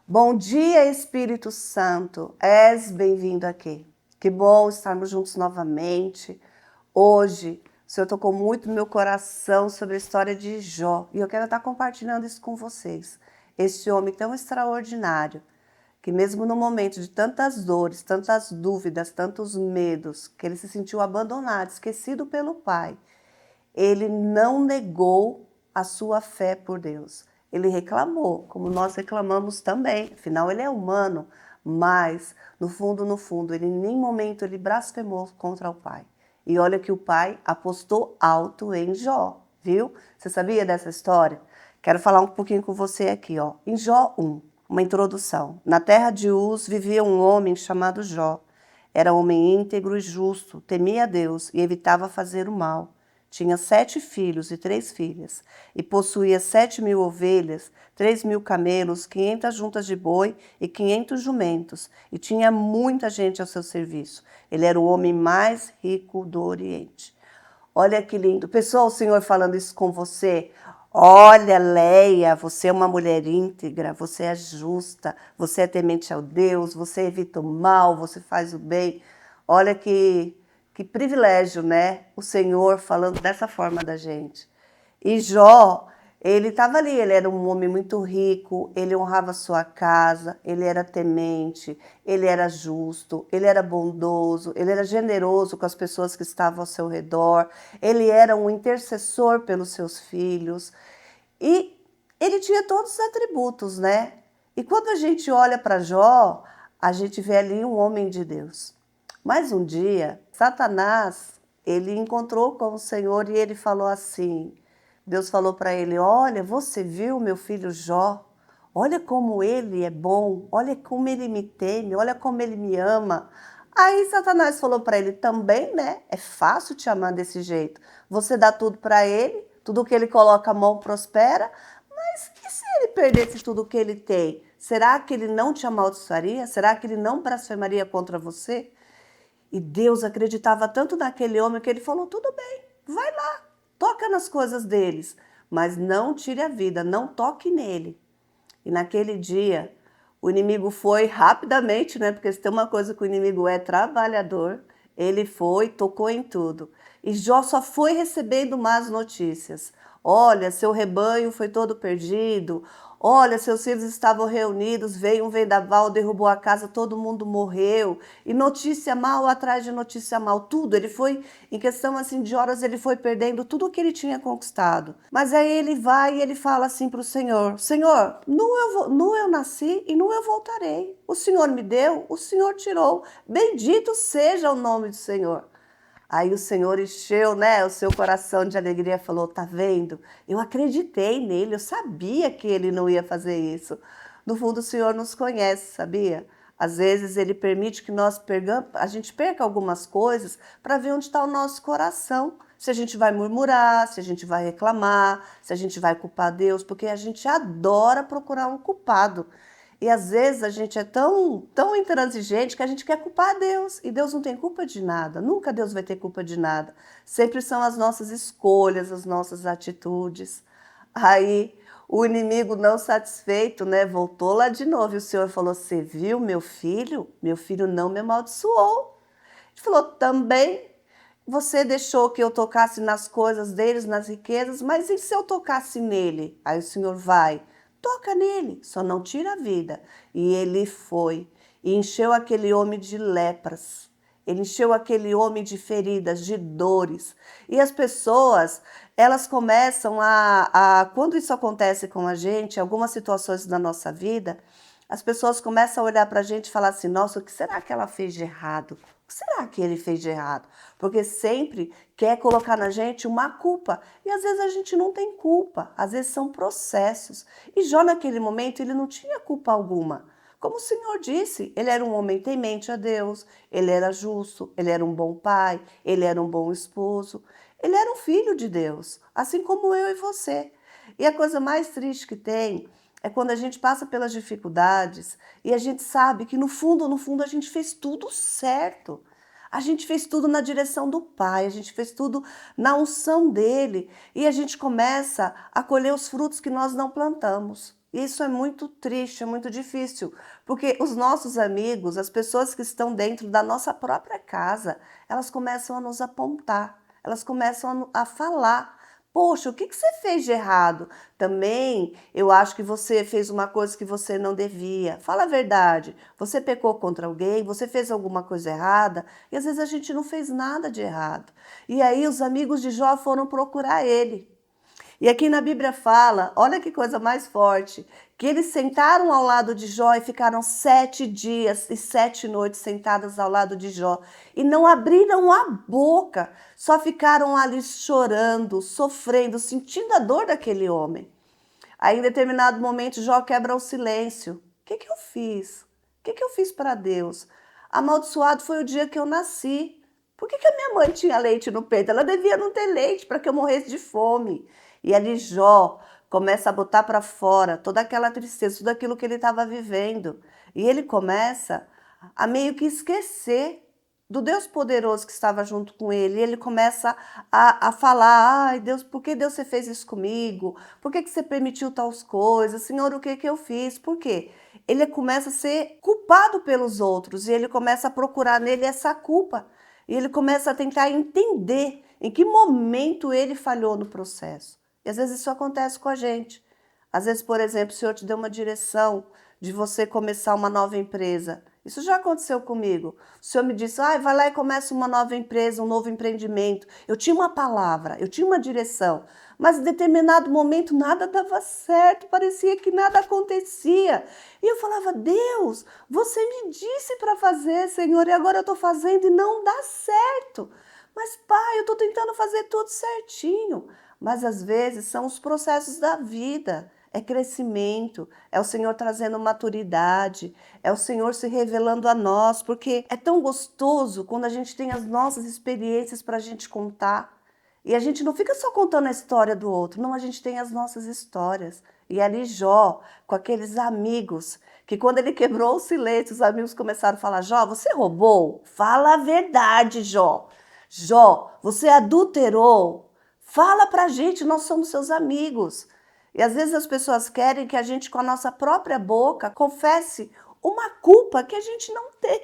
Bom dia, Espírito Santo. És bem-vindo aqui. Que bom estarmos juntos novamente. Hoje, o Senhor tocou muito no meu coração sobre a história de Jó e eu quero estar compartilhando isso com vocês. Este homem tão extraordinário, que mesmo no momento de tantas dores, tantas dúvidas, tantos medos, que ele se sentiu abandonado, esquecido pelo Pai, ele não negou a sua fé por Deus. Ele reclamou, como nós reclamamos também. Afinal, ele é humano, mas no fundo, ele em nenhum momento ele blasfemou contra o Pai. E olha que o Pai apostou alto em Jó, viu? Você sabia dessa história? Quero falar um pouquinho com você aqui, ó. Em Jó 1, uma introdução. Na terra de Uz vivia um homem chamado Jó. Era homem íntegro e justo, temia a Deus e evitava fazer o mal. Tinha 7 filhos e 3 filhas, e possuía 7.000 ovelhas, 3.000 camelos, 500 juntas de boi e 500 jumentos, e tinha muita gente ao seu serviço. Ele era o homem mais rico do Oriente. Olha que lindo. Pessoal, o Senhor falando isso com você. Olha, Leia, você é uma mulher íntegra, você é justa, você é temente ao Deus, você evita o mal, você faz o bem. Olha que privilégio, né? O Senhor falando dessa forma da gente. E Jó, ele estava ali, ele era um homem muito rico, ele honrava sua casa, ele era temente, ele era justo, ele era bondoso, ele era generoso com as pessoas que estavam ao seu redor, ele era um intercessor pelos seus filhos e ele tinha todos os atributos, né? E quando a gente olha para Jó, a gente vê ali um homem de Deus. Mas um dia, Satanás, ele encontrou com o Senhor e ele falou assim, Deus falou para ele, olha, você viu meu filho Jó? Olha como ele é bom, olha como ele me teme, olha como ele me ama. Aí Satanás falou para ele também, né? É fácil te amar desse jeito. Você dá tudo para ele, tudo que ele coloca a mão prospera, mas e se ele perdesse tudo que ele tem? Será que ele não te amaldiçoaria? Será que ele não blasfemaria contra você? E Deus acreditava tanto naquele homem que ele falou, tudo bem, vai lá, toca nas coisas deles, mas não tire a vida, não toque nele. E naquele dia, o inimigo foi rapidamente, né? Porque se tem uma coisa que o inimigo é trabalhador, ele foi, tocou em tudo. E Jó só foi recebendo más notícias. Olha, seu rebanho foi todo perdido. Olha, seus filhos estavam reunidos, veio um vendaval, derrubou a casa, todo mundo morreu. E notícia mal atrás de notícia mal, tudo. Ele foi, em questão assim de horas, ele foi perdendo tudo o que ele tinha conquistado. Mas aí ele vai e ele fala assim para o Senhor: Senhor, nu eu nasci e nu eu voltarei. O Senhor me deu, o Senhor tirou. Bendito seja o nome do Senhor. Aí o Senhor encheu, né, o seu coração de alegria, falou, tá vendo? Eu acreditei nele, eu sabia que ele não ia fazer isso. No fundo, o Senhor nos conhece, sabia? Às vezes ele permite que a gente perca algumas coisas para ver onde está o nosso coração. Se a gente vai murmurar, se a gente vai reclamar, se a gente vai culpar Deus, porque a gente adora procurar um culpado. E às vezes a gente é tão intransigente que a gente quer culpar Deus. E Deus não tem culpa de nada. Nunca Deus vai ter culpa de nada. Sempre são as nossas escolhas, as nossas atitudes. Aí o inimigo não satisfeito, né, voltou lá de novo. E o Senhor falou, você viu meu filho? Meu filho não me amaldiçoou. Ele falou, também você deixou que eu tocasse nas coisas deles, nas riquezas, mas e se eu tocasse nele? Aí o Senhor vai, toca nele, só não tira a vida. E ele foi e encheu aquele homem de lepras. Ele encheu aquele homem de feridas, de dores. E as pessoas, elas começam quando isso acontece com a gente, algumas situações da nossa vida, as pessoas começam a olhar para a gente e falar assim, nossa, o que será que ela fez de errado? O que será que ele fez de errado? Porque sempre quer colocar na gente uma culpa. E às vezes a gente não tem culpa, às vezes são processos. E Jó naquele momento ele não tinha culpa alguma. Como o Senhor disse, ele era um homem temente a Deus, ele era justo, ele era um bom pai, ele era um bom esposo, ele era um filho de Deus, assim como eu e você. E a coisa mais triste que tem é quando a gente passa pelas dificuldades e a gente sabe que no fundo, a gente fez tudo certo. A gente fez tudo na direção do Pai, a gente fez tudo na unção dele e a gente começa a colher os frutos que nós não plantamos. Isso é muito triste, é muito difícil, porque os nossos amigos, as pessoas que estão dentro da nossa própria casa, elas começam a nos apontar, elas começam a falar. Poxa, o que que você fez de errado? Também eu acho que você fez uma coisa que você não devia. Fala a verdade. Você pecou contra alguém, você fez alguma coisa errada, e às vezes a gente não fez nada de errado. E aí os amigos de Jó foram procurar ele. E aqui na Bíblia fala, olha que coisa mais forte, que eles sentaram ao lado de Jó e ficaram 7 dias e 7 noites sentadas ao lado de Jó. E não abriram a boca, só ficaram ali chorando, sofrendo, sentindo a dor daquele homem. Aí, em determinado momento, Jó quebra o silêncio. O que que eu fiz? O que que eu fiz para Deus? Amaldiçoado foi o dia que eu nasci. Por que que a minha mãe tinha leite no peito? Ela devia não ter leite para que eu morresse de fome. E ali Jó começa a botar para fora toda aquela tristeza, tudo aquilo que ele estava vivendo. E ele começa a meio que esquecer do Deus poderoso que estava junto com ele. E ele começa a falar, ai Deus, por que Deus você fez isso comigo? Por que você permitiu tais coisas? Senhor, o que que eu fiz? Por quê? Ele começa a ser culpado pelos outros e ele começa a procurar nele essa culpa. E ele começa a tentar entender em que momento ele falhou no processo. E às vezes isso acontece com a gente. Às vezes, por exemplo, o Senhor te deu uma direção de você começar uma nova empresa. Isso já aconteceu comigo. O Senhor me disse, vai lá e começa uma nova empresa, um novo empreendimento. Eu tinha uma palavra, eu tinha uma direção, mas em determinado momento nada dava certo, parecia que nada acontecia. E eu falava, Deus, você me disse para fazer, Senhor, e agora eu estou fazendo e não dá certo. Mas, Pai, eu estou tentando fazer tudo certinho. Mas às vezes são os processos da vida. É crescimento, é o Senhor trazendo maturidade, é o Senhor se revelando a nós, porque é tão gostoso quando a gente tem as nossas experiências para a gente contar. E a gente não fica só contando a história do outro, não, a gente tem as nossas histórias. E ali Jó, com aqueles amigos, que quando ele quebrou o silêncio, os amigos começaram a falar, Jó, você roubou? Fala a verdade, Jó. Jó, você adulterou? Fala pra gente, nós somos seus amigos. E às vezes as pessoas querem que a gente, com a nossa própria boca, confesse uma culpa que a gente não tem.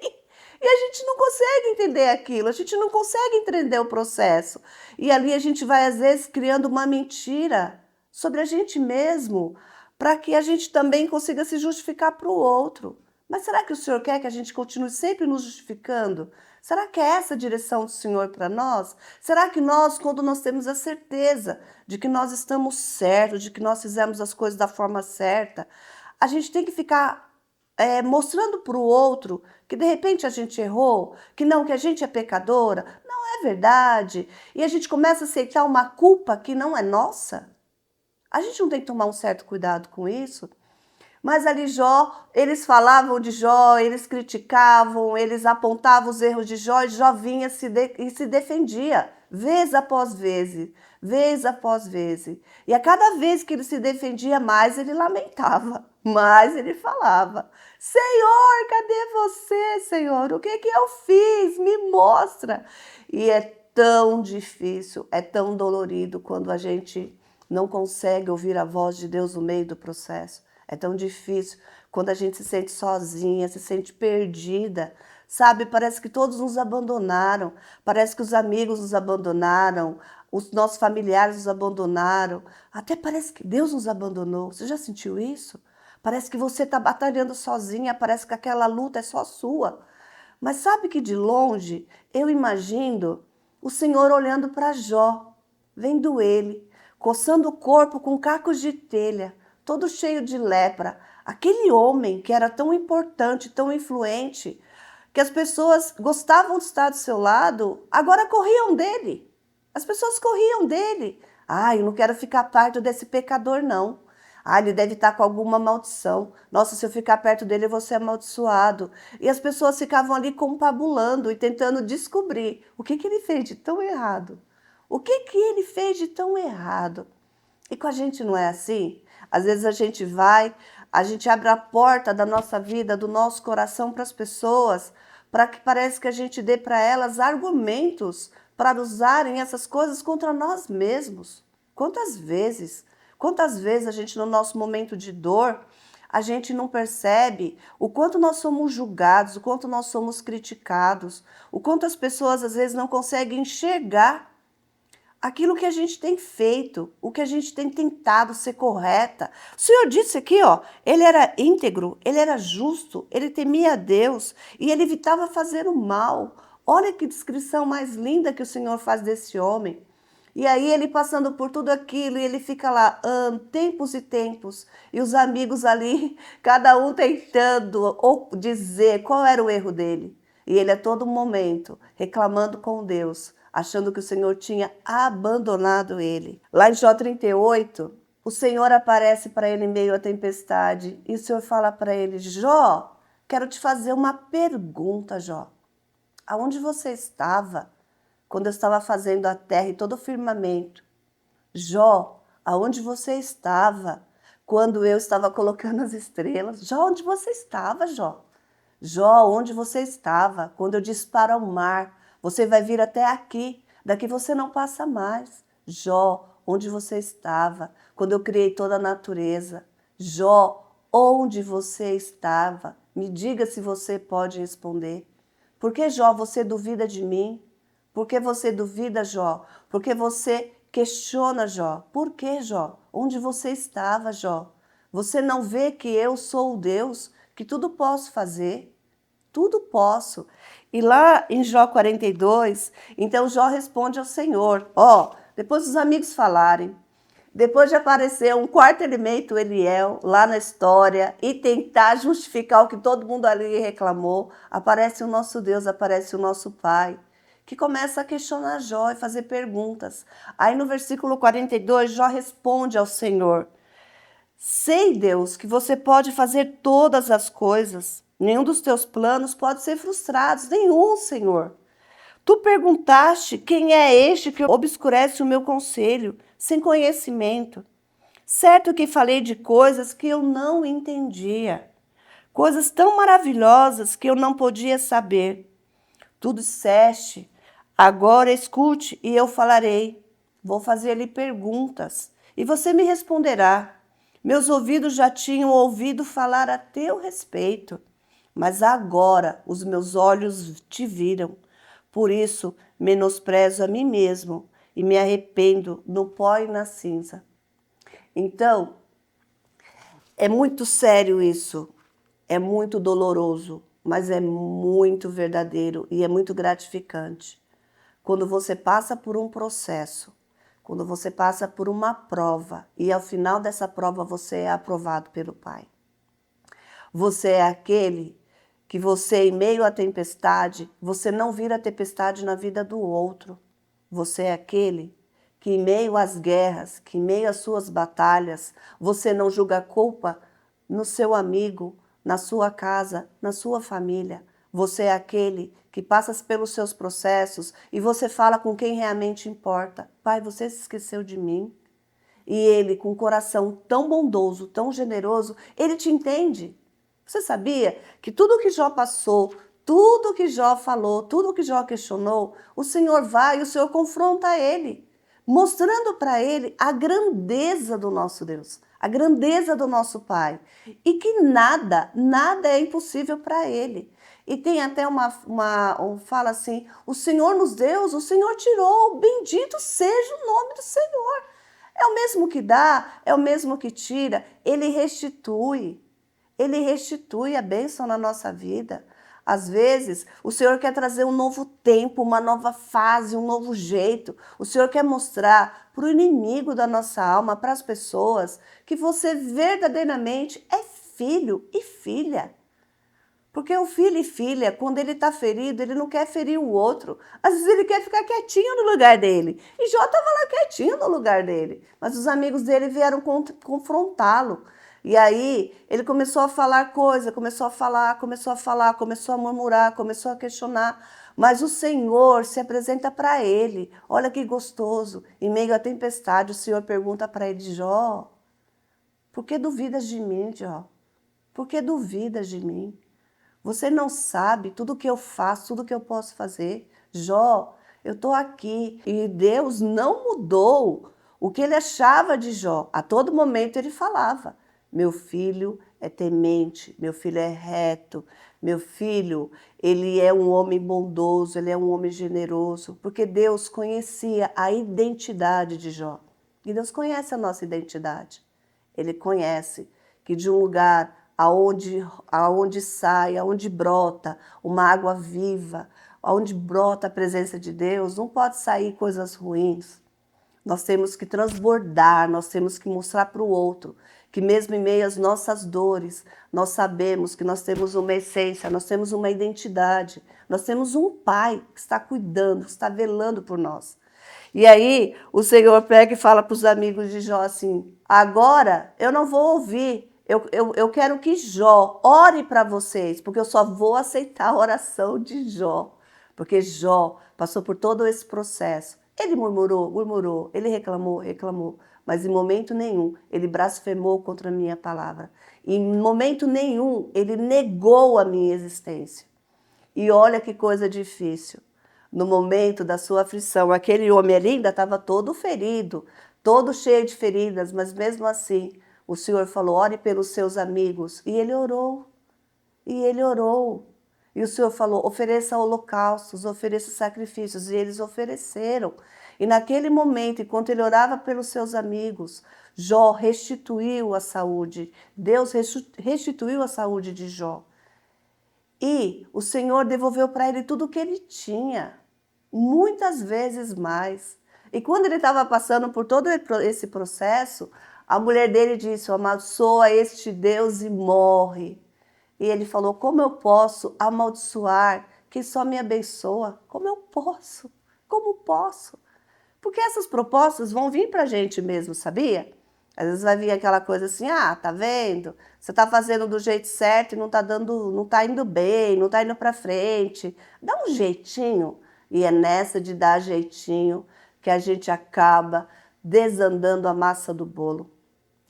E a gente não consegue entender aquilo, a gente não consegue entender o processo. E ali a gente vai, às vezes, criando uma mentira sobre a gente mesmo, para que a gente também consiga se justificar para o outro. Mas será que o Senhor quer que a gente continue sempre nos justificando? Será que é essa a direção do Senhor para nós? Será que nós, quando nós temos a certeza de que nós estamos certos, de que nós fizemos as coisas da forma certa, a gente tem que ficar mostrando para o outro que de repente a gente errou, que não, que a gente é pecadora? Não é verdade. E a gente começa a aceitar uma culpa que não é nossa. A gente não tem que tomar um certo cuidado com isso? Mas ali Jó, eles falavam de Jó, eles criticavam, eles apontavam os erros de Jó, e Jó vinha e se defendia, vez após vez após vez. E a cada vez que ele se defendia mais, ele lamentava, mais ele falava, Senhor, cadê você, Senhor? O que que eu fiz? Me mostra. E é tão difícil, é tão dolorido quando a gente não consegue ouvir a voz de Deus no meio do processo. É tão difícil quando a gente se sente sozinha, se sente perdida, sabe? Parece que todos nos abandonaram, parece que os amigos nos abandonaram, os nossos familiares nos abandonaram, até parece que Deus nos abandonou. Você já sentiu isso? Parece que você está batalhando sozinha, parece que aquela luta é só sua. Mas sabe que de longe eu imagino o Senhor olhando para Jó, vendo ele, coçando o corpo com cacos de telha, todo cheio de lepra. Aquele homem que era tão importante, tão influente, que as pessoas gostavam de estar do seu lado, agora corriam dele. As pessoas corriam dele. Eu não quero ficar perto desse pecador, não. Ele deve estar com alguma maldição. Nossa, se eu ficar perto dele, eu vou ser amaldiçoado. E as pessoas ficavam ali confabulando e tentando descobrir o que ele fez de tão errado. O que ele fez de tão errado? E com a gente não é assim? Às vezes a gente abre a porta da nossa vida, do nosso coração para as pessoas, para que parece que a gente dê para elas argumentos para usarem essas coisas contra nós mesmos. Quantas vezes? Quantas vezes a gente, no nosso momento de dor, a gente não percebe o quanto nós somos julgados, o quanto nós somos criticados, o quanto as pessoas às vezes não conseguem enxergar aquilo que a gente tem feito, o que a gente tem tentado ser correta. O Senhor disse aqui, ó, ele era íntegro, ele era justo, ele temia a Deus e ele evitava fazer o mal. Olha que descrição mais linda que o Senhor faz desse homem. E aí ele passando por tudo aquilo, e ele fica lá tempos e tempos, e os amigos ali, cada um tentando ou dizer qual era o erro dele. E ele a todo momento reclamando com Deus, achando que o Senhor tinha abandonado ele. Lá em Jó 38, o Senhor aparece para ele em meio à tempestade, e o Senhor fala para ele: Jó, quero te fazer uma pergunta, Jó. Aonde você estava quando eu estava fazendo a terra e todo o firmamento? Jó, aonde você estava quando eu estava colocando as estrelas? Jó, onde você estava, Jó? Jó, onde você estava quando eu disparo ao mar? Você vai vir até aqui, daqui você não passa mais. Jó, onde você estava quando eu criei toda a natureza? Jó, onde você estava? Me diga se você pode responder. Por que, Jó, você duvida de mim? Por que você duvida, Jó? Por que você questiona, Jó? Por que, Jó? Onde você estava, Jó? Você não vê que eu sou o Deus, que tudo posso fazer? Tudo posso. E lá em Jó 42, então Jó responde ao Senhor. Ó, depois dos amigos falarem, depois de aparecer um quarto elemento, Eliel, lá na história, e tentar justificar o que todo mundo ali reclamou, aparece o nosso Deus, aparece o nosso Pai, que começa a questionar Jó e fazer perguntas. Aí no versículo 42, Jó responde ao Senhor: sei, Deus, que você pode fazer todas as coisas. Nenhum dos teus planos pode ser frustrado, nenhum, Senhor. Tu perguntaste quem é este que obscurece o meu conselho, sem conhecimento. Certo que falei de coisas que eu não entendia, coisas tão maravilhosas que eu não podia saber. Tu disseste: agora escute e eu falarei. Vou fazer-lhe perguntas e você me responderá. Meus ouvidos já tinham ouvido falar a teu respeito, mas agora os meus olhos te viram. Por isso, menosprezo a mim mesmo e me arrependo no pó e na cinza. Então, é muito sério isso, é muito doloroso, mas é muito verdadeiro e é muito gratificante. Quando você passa por um processo, quando você passa por uma prova e ao final dessa prova você é aprovado pelo Pai. Você é aquele que você, em meio à tempestade, você não vira a tempestade na vida do outro. Você é aquele que, em meio às guerras, que em meio às suas batalhas, você não julga a culpa no seu amigo, na sua casa, na sua família. Você é aquele que passa pelos seus processos e você fala com quem realmente importa. Pai, você se esqueceu de mim? E ele, com um coração tão bondoso, tão generoso, ele te entende. Você sabia que tudo que Jó passou, tudo que Jó falou, tudo que Jó questionou, o Senhor vai e o Senhor confronta ele, mostrando para ele a grandeza do nosso Deus, a grandeza do nosso Pai, e que nada é impossível para ele. E tem até fala assim: o Senhor nos deu, o Senhor tirou, bendito seja o nome do Senhor. É o mesmo que dá, é o mesmo que tira, ele restitui. Ele restitui a bênção na nossa vida. Às vezes, o Senhor quer trazer um novo tempo, uma nova fase, um novo jeito. O Senhor quer mostrar para o inimigo da nossa alma, para as pessoas, que você verdadeiramente é filho e filha. Porque o filho e filha, quando ele está ferido, ele não quer ferir o outro. Às vezes ele quer ficar quietinho no lugar dele. E Jó estava lá quietinho no lugar dele. Mas os amigos dele vieram confrontá-lo. E aí ele começou a falar coisa, começou a murmurar, começou a questionar. Mas o Senhor se apresenta para ele. Olha que gostoso. Em meio à tempestade, o Senhor pergunta para ele: Jó, por que duvidas de mim, Jó? Por que duvidas de mim? Você não sabe tudo que eu faço, tudo que eu posso fazer. Jó, eu estou aqui e Deus não mudou o que ele achava de Jó. A todo momento ele falava: meu filho é temente, meu filho é reto, meu filho, ele é um homem bondoso, ele é um homem generoso, porque Deus conhecia a identidade de Jó. E Deus conhece a nossa identidade. Ele conhece que de um lugar aonde sai, aonde brota uma água viva, aonde brota a presença de Deus, não pode sair coisas ruins. Nós temos que transbordar, nós temos que mostrar para o outro que mesmo em meio às nossas dores, nós sabemos que nós temos uma essência, nós temos uma identidade, nós temos um Pai que está cuidando, que está velando por nós. E aí o Senhor pega e fala para os amigos de Jó assim: agora eu não vou ouvir, eu quero que Jó ore para vocês, porque eu só vou aceitar a oração de Jó. Porque Jó passou por todo esse processo. Ele murmurou, ele reclamou, mas em momento nenhum ele blasfemou contra a minha palavra. Em momento nenhum ele negou a minha existência. E olha que coisa difícil. No momento da sua aflição, aquele homem ali ainda estava todo ferido, todo cheio de feridas, mas mesmo assim, o Senhor falou: ore pelos seus amigos. E ele orou. E ele orou. E o Senhor falou: ofereça holocaustos, ofereça sacrifícios. E eles ofereceram. E naquele momento, enquanto ele orava pelos seus amigos, Jó restituiu a saúde. Deus restituiu a saúde de Jó. E o Senhor devolveu para ele tudo o que ele tinha, muitas vezes mais. E quando ele estava passando por todo esse processo, a mulher dele disse: amaldiçoa este Deus e morre. E ele falou: como eu posso amaldiçoar quem só me abençoa? Como eu posso? Como posso? Porque essas propostas vão vir para a gente mesmo, sabia? Às vezes vai vir aquela coisa assim: ah, tá vendo? Você tá fazendo do jeito certo e não tá dando, não tá indo bem, não tá indo para frente. Dá um jeitinho. E é nessa de dar jeitinho que a gente acaba desandando a massa do bolo.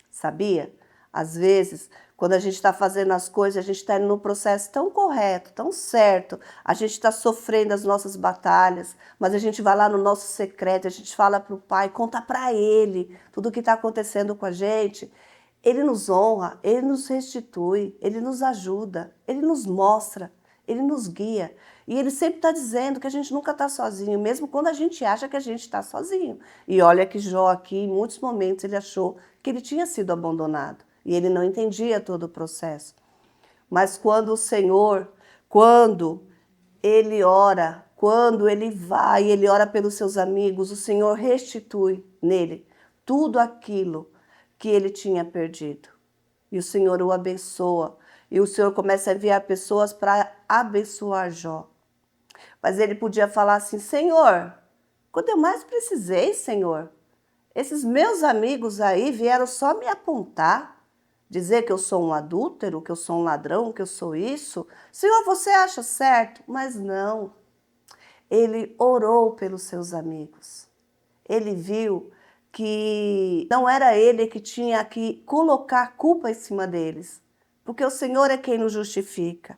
Sabia? Às vezes, quando a gente está fazendo as coisas, a gente está indo num processo tão correto, tão certo, a gente está sofrendo as nossas batalhas, mas a gente vai lá no nosso secreto, a gente fala para o Pai, conta para Ele tudo o que está acontecendo com a gente. Ele nos honra, Ele nos restitui, Ele nos ajuda, Ele nos mostra, Ele nos guia. E Ele sempre está dizendo que a gente nunca está sozinho, mesmo quando a gente acha que a gente está sozinho. E olha que Jó aqui, em muitos momentos, ele achou que ele tinha sido abandonado. E ele não entendia todo o processo. Mas quando o Senhor, quando ele ora, quando ele vai, ele ora pelos seus amigos, o Senhor restitui nele tudo aquilo que ele tinha perdido. E o Senhor o abençoa. E o Senhor começa a enviar pessoas para abençoar Jó. Mas ele podia falar assim: Senhor, quando eu mais precisei, Senhor, esses meus amigos aí vieram só me apontar, dizer que eu sou um adúltero, que eu sou um ladrão, que eu sou isso. Senhor, você acha certo? Mas não. Ele orou pelos seus amigos. Ele viu que não era ele que tinha que colocar culpa em cima deles, porque o Senhor é quem nos justifica.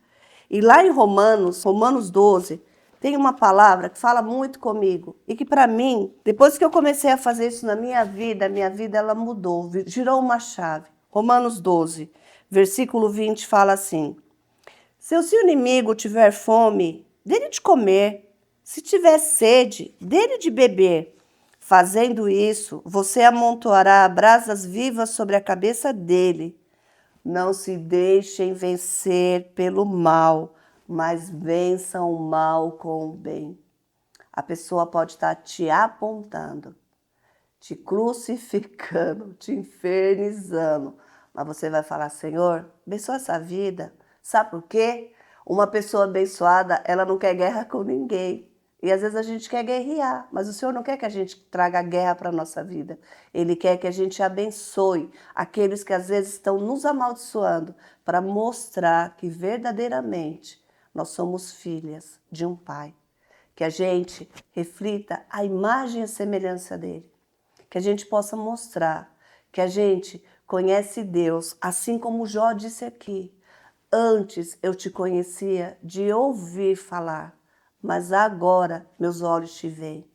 E lá em Romanos 12, tem uma palavra que fala muito comigo e que para mim, depois que eu comecei a fazer isso na minha vida ela mudou, girou uma chave. Romanos 12, versículo 20 fala assim: se o seu inimigo tiver fome, dê-lhe de comer. Se tiver sede, dê-lhe de beber. Fazendo isso, você amontoará brasas vivas sobre a cabeça dele. Não se deixem vencer pelo mal, mas vençam o mal com o bem. A pessoa pode estar te apontando, te crucificando, te infernizando, mas você vai falar: Senhor, abençoa essa vida. Sabe por quê? Uma pessoa abençoada, ela não quer guerra com ninguém. E às vezes a gente quer guerrear, mas o Senhor não quer que a gente traga guerra para a nossa vida. Ele quer que a gente abençoe aqueles que às vezes estão nos amaldiçoando, para mostrar que verdadeiramente nós somos filhas de um Pai. Que a gente reflita a imagem e a semelhança dele. Que a gente possa mostrar que a gente conhece Deus, assim como Jó disse aqui: antes eu te conhecia de ouvir falar, mas agora meus olhos te veem.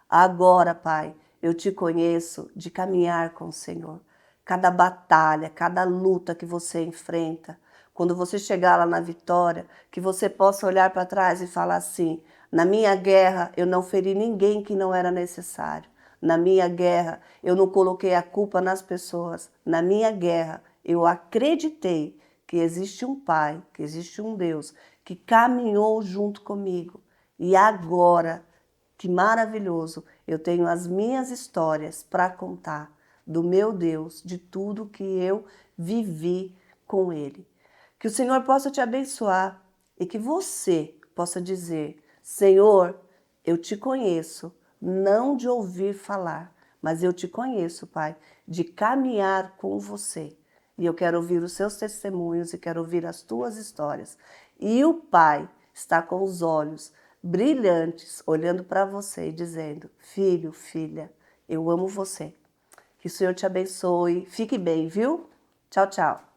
Agora, Pai, eu te conheço de caminhar com o Senhor. Cada batalha, cada luta que você enfrenta, quando você chegar lá na vitória, que você possa olhar para trás e falar assim: na minha guerra eu não feri ninguém que não era necessário. Na minha guerra eu não coloquei a culpa nas pessoas. Na minha guerra eu acreditei que existe um Pai, que existe um Deus que caminhou junto comigo. E agora, que maravilhoso, eu tenho as minhas histórias para contar do meu Deus, de tudo que eu vivi com Ele. Que o Senhor possa te abençoar e que você possa dizer: Senhor, eu te conheço, não de ouvir falar, mas eu te conheço, Pai, de caminhar com você. E eu quero ouvir os seus testemunhos e quero ouvir as tuas histórias. E o Pai está com os olhos brilhantes, olhando para você e dizendo: filho, filha, eu amo você. Que o Senhor te abençoe. Fique bem, viu? Tchau, tchau.